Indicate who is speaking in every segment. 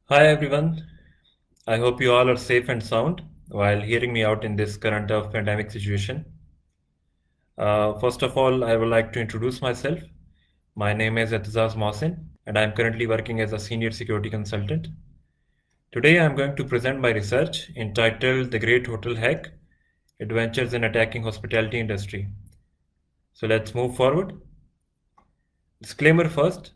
Speaker 1: Hi everyone. I hope you all are safe and sound while hearing me out in this current of pandemic situation. First of all, I would like to introduce myself. My name is Etizaz Mohsin, and I am currently working as a senior security consultant. Today, I am going to present my research entitled "The Great Hotel Hack: Adventures in Attacking Hospitality Industry." So let's move forward. Disclaimer first.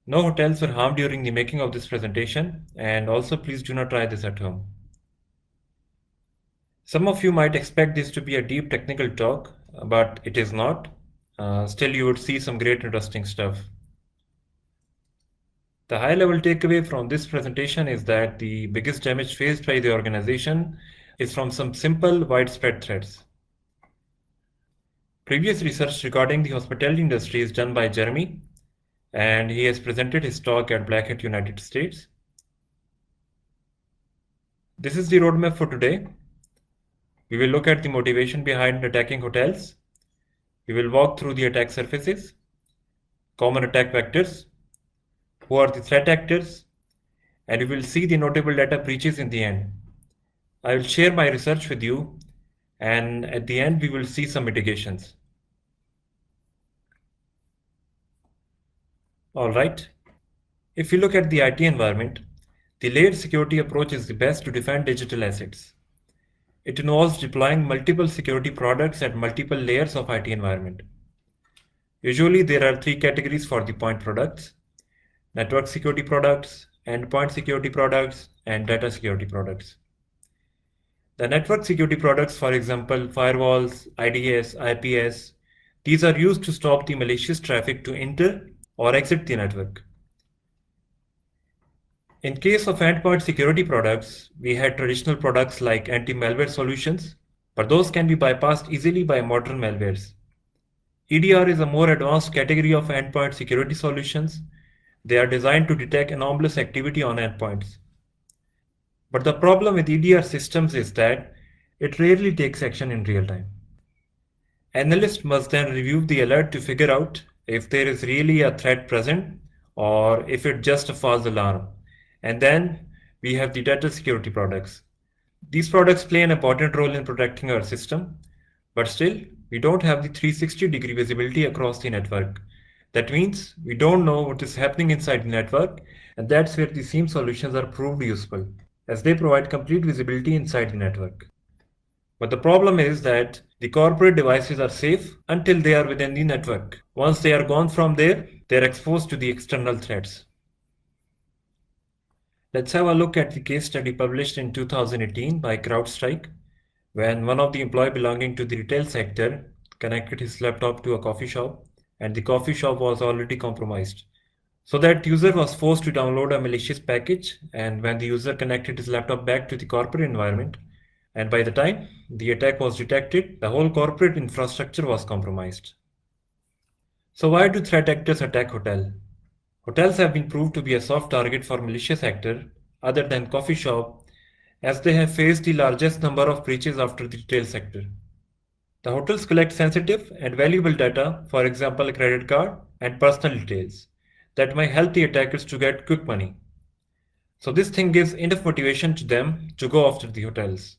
Speaker 1: No hotels were harmed during the making of this presentation, and also please do not try this at home. Some of you might expect this to be a deep technical talk, but it is not. Still, you would see some great interesting stuff. The high level takeaway from this presentation is that the biggest damage faced by the organization is from some simple, widespread threats. Previous research regarding the hospitality industry is done by Jeremy, and he has presented his talk at Black Hat United States. This is the roadmap for today. We will look at the motivation behind attacking hotels. We will walk through the attack surfaces, common attack vectors, who are the threat actors, and we will see the notable data breaches in the end. I will share my research with you, and at the end we will see some mitigations. Alright, if you look at the IT environment, the layered security approach is the best to defend digital assets. It involves deploying multiple security products at multiple layers of IT environment. Usually there are three categories for the point products: network security products, endpoint security products, and data security products. The network security products, for example, firewalls, IDS, IPS, these are used to stop the malicious traffic to enter or exit the network. In case of endpoint security products, we had traditional products like anti-malware solutions, but those can be bypassed easily by modern malwares. EDR is a more advanced category of endpoint security solutions. They are designed to detect anomalous activity on endpoints. But the problem with EDR systems is that it rarely takes action in real time. Analysts must then review the alert to figure out if there is really a threat present or if it's just a false alarm. And then we have the data security products. These products play an important role in protecting our system, but still, we don't have the 360-degree visibility across the network. That means we don't know what is happening inside the network, and that's where the SIEM solutions are proved useful, as they provide complete visibility inside the network. But the problem is that the corporate devices are safe until they are within the network. Once they are gone from there, they are exposed to the external threats. Let's have a look at the case study published in 2018 by CrowdStrike, when one of the employees belonging to the retail sector connected his laptop to a coffee shop, and the coffee shop was already compromised. So that user was forced to download a malicious package, and when the user connected his laptop back to the corporate environment, and by the time the attack was detected, the whole corporate infrastructure was compromised. So why do threat actors attack hotels? Hotels have been proved to be a soft target for malicious actors other than coffee shop, as they have faced the largest number of breaches after the retail sector. The hotels collect sensitive and valuable data, for example credit card and personal details, that might help the attackers to get quick money. So this thing gives enough motivation to them to go after the hotels.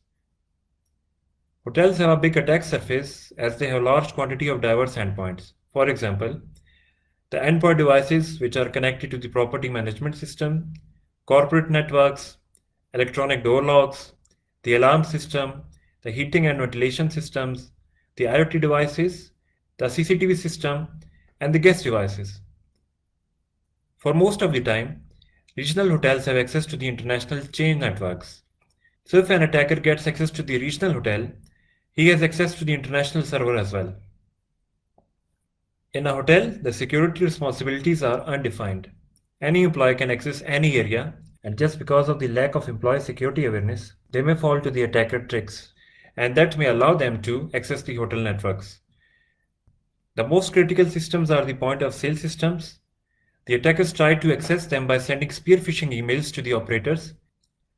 Speaker 1: Hotels have a big attack surface as they have a large quantity of diverse endpoints. For example, the endpoint devices which are connected to the property management system, corporate networks, electronic door locks, the alarm system, the heating and ventilation systems, the IoT devices, the CCTV system, and the guest devices. For most of the time, regional hotels have access to the international chain networks. So if an attacker gets access to the regional hotel, he has access to the international server as well. In a hotel, the security responsibilities are undefined. Any employee can access any area, and just because of the lack of employee security awareness, they may fall to the attacker tricks, and that may allow them to access the hotel networks. The most critical systems are the point of sale systems. The attackers try to access them by sending spear phishing emails to the operators.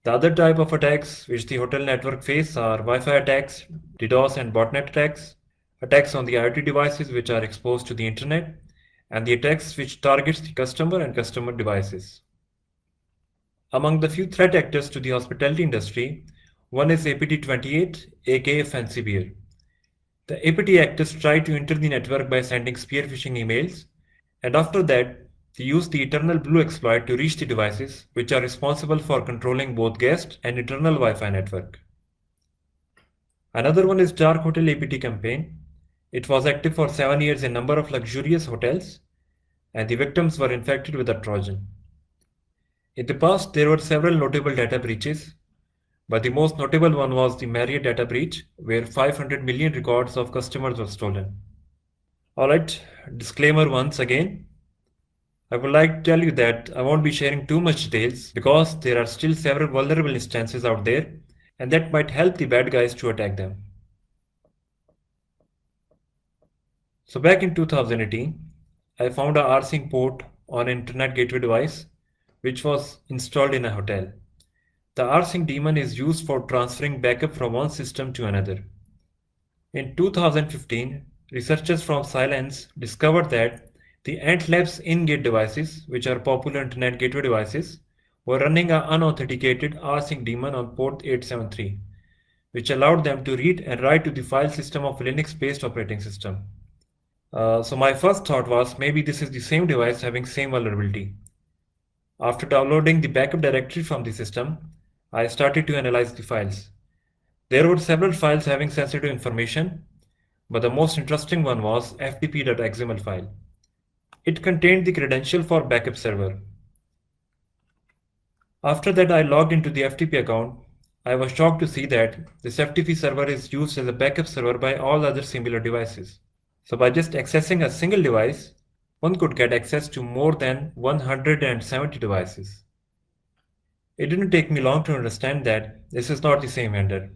Speaker 1: The other type of attacks which the hotel network face are Wi-Fi attacks, DDoS and botnet attacks, attacks on the IoT devices which are exposed to the internet, and the attacks which targets the customer and customer devices. Among the few threat actors to the hospitality industry, one is APT-28, aka Fancy Bear. The APT actors try to enter the network by sending spear phishing emails, and after that, they use the Eternal Blue exploit to reach the devices which are responsible for controlling both guest and internal Wi-Fi network. Another one is Dark Hotel APT campaign. It was active for 7 years in a number of luxurious hotels, and the victims were infected with a Trojan. In the past, there were several notable data breaches, but the most notable one was the Marriott data breach, where 500 million records of customers were stolen. Alright, disclaimer once again. I would like to tell you that I won't be sharing too much details because there are still several vulnerable instances out there, and that might help the bad guys to attack them. So back in 2018, I found a rsync port on an internet gateway device which was installed in a hotel. The rsync daemon is used for transferring backup from one system to another. In 2015, researchers from Cylance discovered that the Ant Labs in-gate devices, which are popular internet gateway devices, were running an unauthenticated rsync daemon on port 873, which allowed them to read and write to the file system of a Linux-based operating system. So my first thought was maybe this is the same device having same vulnerability. After downloading the backup directory from the system, I started to analyze the files. There were several files having sensitive information, but the most interesting one was ftp.xml file. It contained the credential for backup server. After that, I logged into the FTP account. I was shocked to see that this FTP server is used as a backup server by all other similar devices. So by just accessing a single device, one could get access to more than 170 devices. It didn't take me long to understand that this is not the same vendor.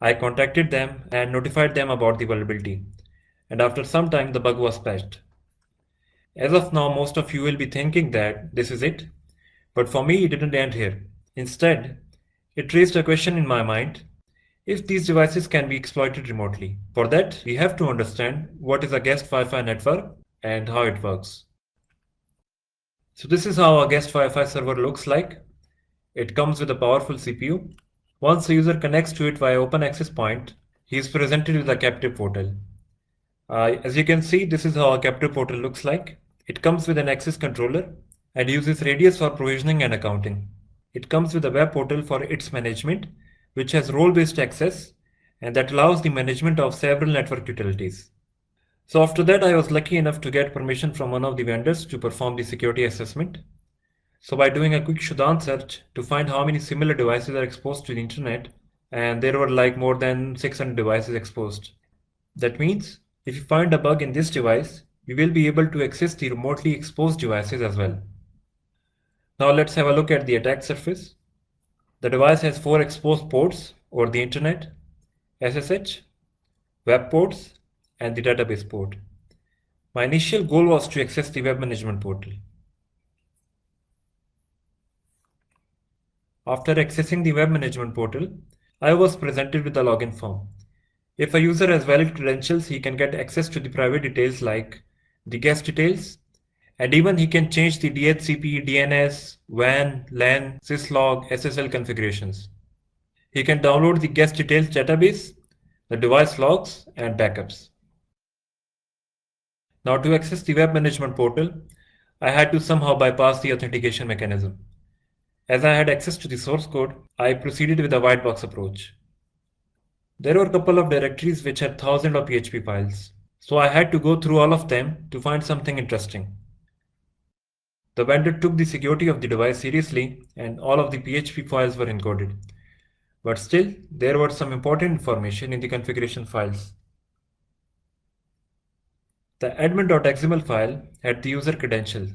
Speaker 1: I contacted them and notified them about the vulnerability, and after some time the bug was patched. As of now, most of you will be thinking that this is it, but for me it didn't end here. Instead, it raised a question in my mind: if these devices can be exploited remotely. For that, we have to understand what is a guest Wi-Fi network and how it works. So this is how a guest Wi-Fi server looks like. It comes with a powerful CPU. Once the user connects to it via open access point, he is presented with a captive portal. As you can see, this is how a captive portal looks like. It comes with an access controller and uses Radius for provisioning and accounting. It comes with a web portal for its management, which has role-based access and that allows the management of several network utilities. So after that, I was lucky enough to get permission from one of the vendors to perform the security assessment. So by doing a quick Shodan search to find how many similar devices are exposed to the internet, and there were like more than 600 devices exposed. That means if you find a bug in this device, you will be able to access the remotely exposed devices as well. Now let's have a look at the attack surface. The device has 4 exposed ports over the internet: SSH, web ports, and the database port. My initial goal was to access the web management portal. After accessing the web management portal, I was presented with a login form. If a user has valid credentials, he can get access to the private details like the guest details, and even he can change the DHCP, DNS, WAN, LAN, syslog, SSL configurations. He can download the guest details database, the device logs, and backups. Now to access the web management portal, I had to somehow bypass the authentication mechanism. As I had access to the source code, I proceeded with a white box approach. There were a couple of directories which had thousands of PHP files, so I had to go through all of them to find something interesting. The vendor took the security of the device seriously and all of the PHP files were encoded. But still, there was some important information in the configuration files. The admin.xml file had the user credentials.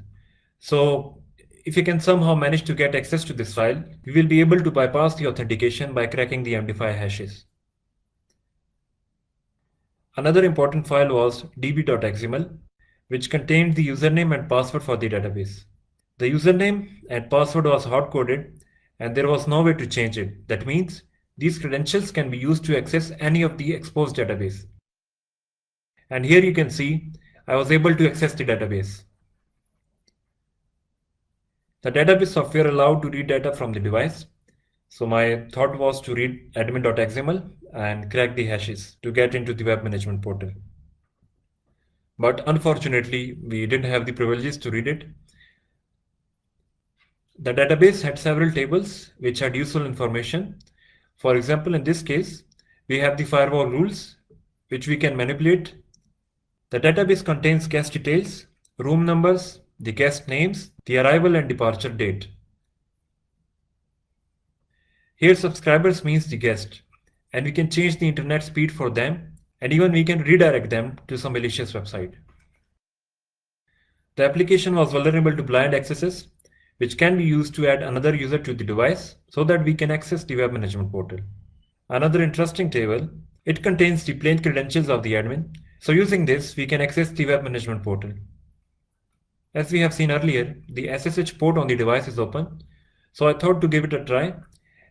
Speaker 1: So if you can somehow manage to get access to this file, we will be able to bypass the authentication by cracking the MD5 hashes. Another important file was db.xml, which contained the username and password for the database. The username and password was hard-coded and there was no way to change it. That means these credentials can be used to access any of the exposed database. And here you can see I was able to access the database. The database software allowed to read data from the device. So my thought was to read admin.xml and crack the hashes to get into the web management portal. But unfortunately, we didn't have the privileges to read it. The database had several tables which had useful information. For example, in this case, we have the firewall rules which we can manipulate. The database contains guest details, room numbers, the guest names, the arrival and departure date. Here subscribers means the guest, and we can change the internet speed for them, and even we can redirect them to some malicious website. The application was vulnerable to blind accesses, which can be used to add another user to the device so that we can access the web management portal. Another interesting table, it contains the plain credentials of the admin. So using this, we can access the web management portal. As we have seen earlier, the SSH port on the device is open. So I thought to give it a try,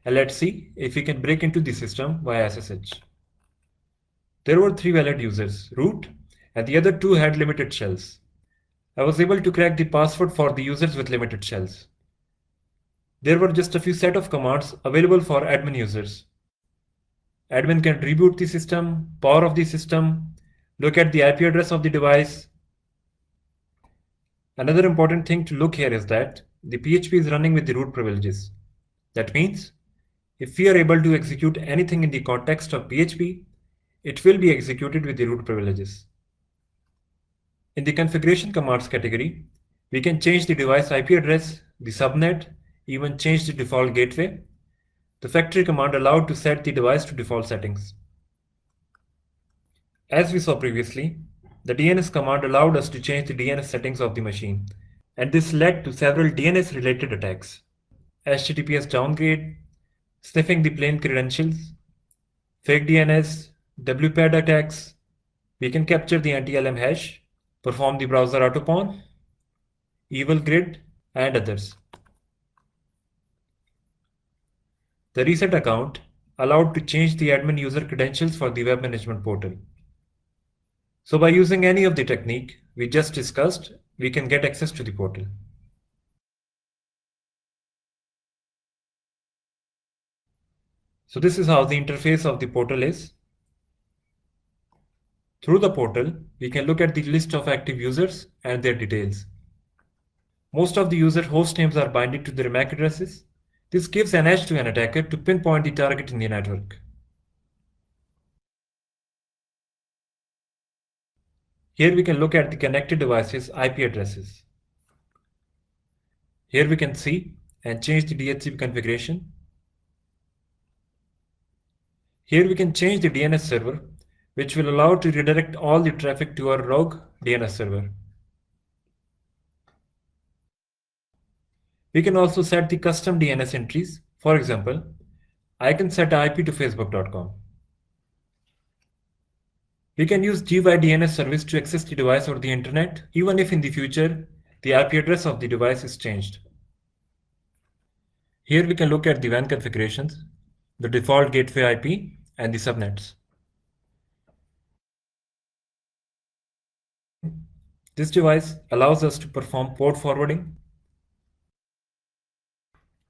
Speaker 1: and let's see if we can break into the system via SSH. There were 3 valid users, root, and the other 2 had limited shells. I was able to crack the password for the users with limited shells. There were just a few set of commands available for admin users. Admin can reboot the system, power off the system, look at the IP address of the device. Another important thing to look here is that the PHP is running with the root privileges. That means if we are able to execute anything in the context of PHP, it will be executed with the root privileges. In the configuration commands category, we can change the device IP address, the subnet, even change the default gateway. The factory command allowed to set the device to default settings. As we saw previously, the DNS command allowed us to change the DNS settings of the machine, and this led to several DNS-related attacks. HTTPS downgrade, sniffing the plain credentials, fake DNS, WPAD attacks. We can capture the anti-LM hash, perform the browser autopon, evil grid, and others. The reset account allowed to change the admin user credentials for the web management portal. So by using any of the technique we just discussed, we can get access to the portal. So this is how the interface of the portal is. Through the portal, we can look at the list of active users and their details. Most of the user host names are binded to their MAC addresses. This gives an edge to an attacker to pinpoint the target in the network. Here we can look at the connected devices' IP addresses. Here we can see and change the DHCP configuration. Here we can change the DNS server, which will allow to redirect all the traffic to our rogue DNS server. We can also set the custom DNS entries. For example, I can set IP to facebook.com. We can use GYDNS service to access the device or the internet, even if in the future the IP address of the device is changed. Here we can look at the WAN configurations, the default gateway IP, and the subnets. This device allows us to perform port forwarding.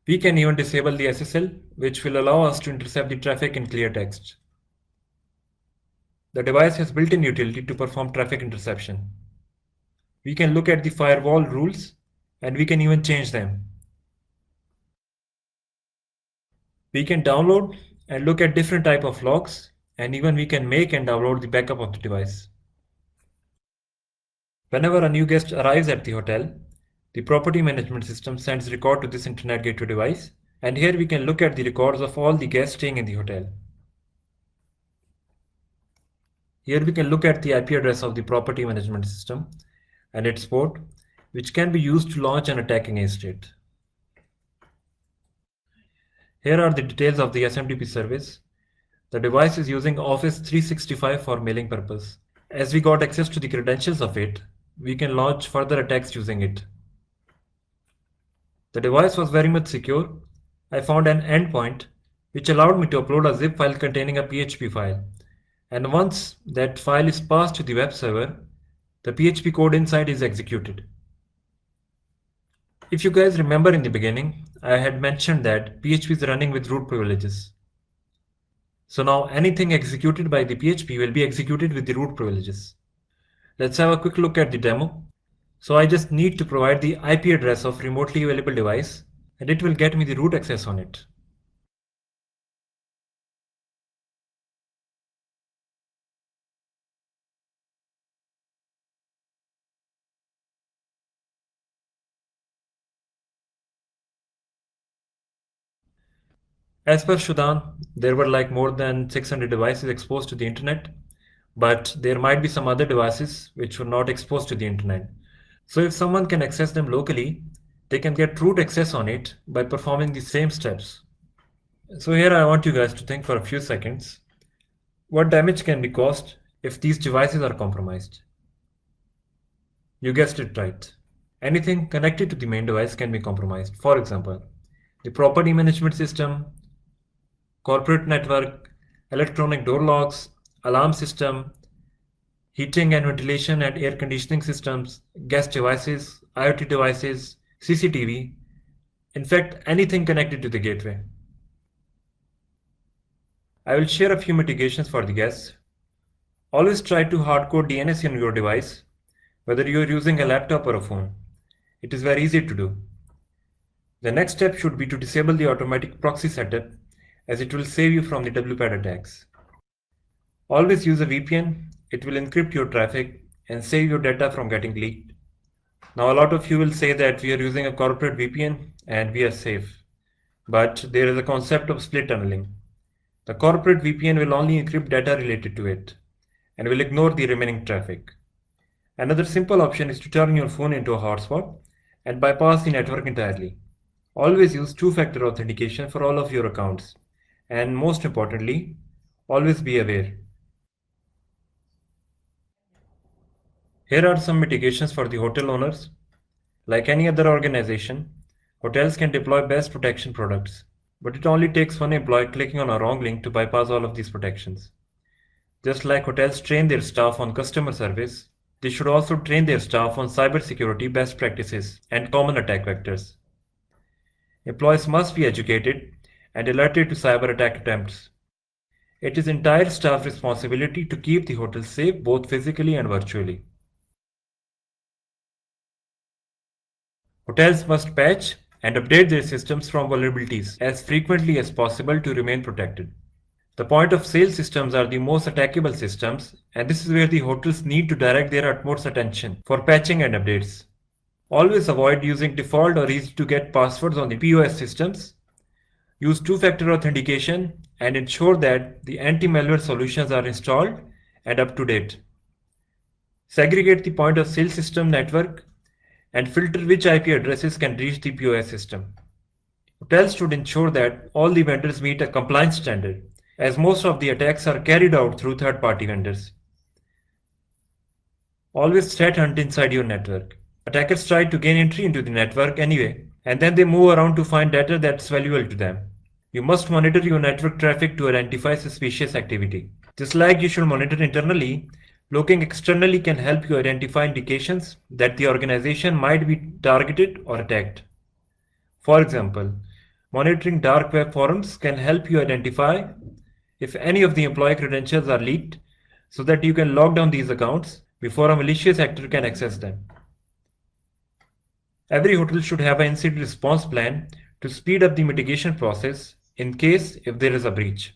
Speaker 1: We can even disable the SSL, which will allow us to intercept the traffic in clear text. The device has built-in utility to perform traffic interception. We can look at the firewall rules and we can even change them. We can download and look at different type of logs, and even we can make and download the backup of the device. Whenever a new guest arrives at the hotel, the property management system sends record to this internet gateway device, and here we can look at the records of all the guests staying in the hotel. Here we can look at the IP address of the property management system and its port, which can be used to launch an attack against it. Here are the details of the SMTP service. The device is using Office 365 for mailing purpose. As we got access to the credentials of it, we can launch further attacks using it. The device was very much secure. I found an endpoint which allowed me to upload a zip file containing a PHP file. And once that file is passed to the web server, the PHP code inside is executed. If you guys remember in the beginning, I had mentioned that PHP is running with root privileges. So now anything executed by the PHP will be executed with the root privileges. Let's have a quick look at the demo. So I just need to provide the IP address of remotely available device and it will get me the root access on it. As per Shudan, there were like more than 600 devices exposed to the internet, but there might be some other devices which were not exposed to the internet. So if someone can access them locally, they can get root access on it by performing the same steps. So here I want you guys to think for a few seconds. What damage can be caused if these devices are compromised? You guessed it right. Anything connected to the main device can be compromised. For example, the property management system, corporate network, electronic door locks, alarm system, heating and ventilation and air conditioning systems, gas devices, IoT devices, CCTV, in fact, anything connected to the gateway. I will share a few mitigations for the guests. Always try to hardcode DNS in your device, whether you are using a laptop or a phone. It is very easy to do. The next step should be to disable the automatic proxy setup, as it will save you from the WPAD attacks. Always use a VPN, it will encrypt your traffic and save your data from getting leaked. Now a lot of you will say that we are using a corporate VPN and we are safe. But there is a concept of split tunneling. The corporate VPN will only encrypt data related to it and will ignore the remaining traffic. Another simple option is to turn your phone into a hotspot and bypass the network entirely. Always use two-factor authentication for all of your accounts. And most importantly, always be aware. Here are some mitigations for the hotel owners. Like any other organization, hotels can deploy best protection products, but it only takes one employee clicking on a wrong link to bypass all of these protections. Just like hotels train their staff on customer service, they should also train their staff on cybersecurity best practices and common attack vectors. Employees must be educated and alerted to cyber attack attempts. It is entire staff responsibility to keep the hotel safe both physically and virtually. Hotels must patch and update their systems from vulnerabilities as frequently as possible to remain protected. The point of sale systems are the most attackable systems, and this is where the hotels need to direct their utmost attention for patching and updates. Always avoid using default or easy to get passwords on the POS systems. Use two-factor authentication and ensure that the anti-malware solutions are installed and up to date. Segregate the point of sale system network and filter which IP addresses can reach the POS system. Hotels should ensure that all the vendors meet a compliance standard, as most of the attacks are carried out through third-party vendors. Always threat hunt inside your network. Attackers try to gain entry into the network anyway, and then they move around to find data that's valuable to them. You must monitor your network traffic to identify suspicious activity. Just like you should monitor internally, looking externally can help you identify indications that the organization might be targeted or attacked. For example, monitoring dark web forums can help you identify if any of the employee credentials are leaked so that you can lock down these accounts before a malicious actor can access them. Every hotel should have an incident response plan to speed up the mitigation process in case if there is a breach.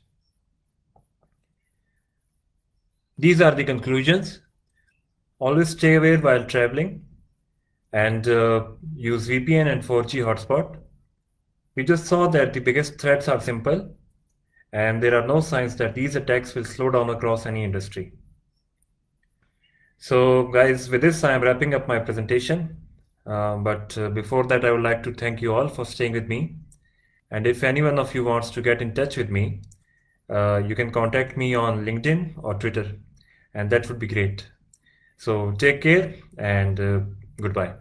Speaker 1: These are the conclusions. Always stay aware while traveling and use VPN and 4G hotspot. We just saw that the biggest threats are simple and there are no signs that these attacks will slow down across any industry. So guys, with this I am wrapping up my presentation. But before that, I would like to thank you all for staying with me. And if any one of you wants to get in touch with me, you can contact me on LinkedIn or Twitter, and that would be great. So take care and goodbye.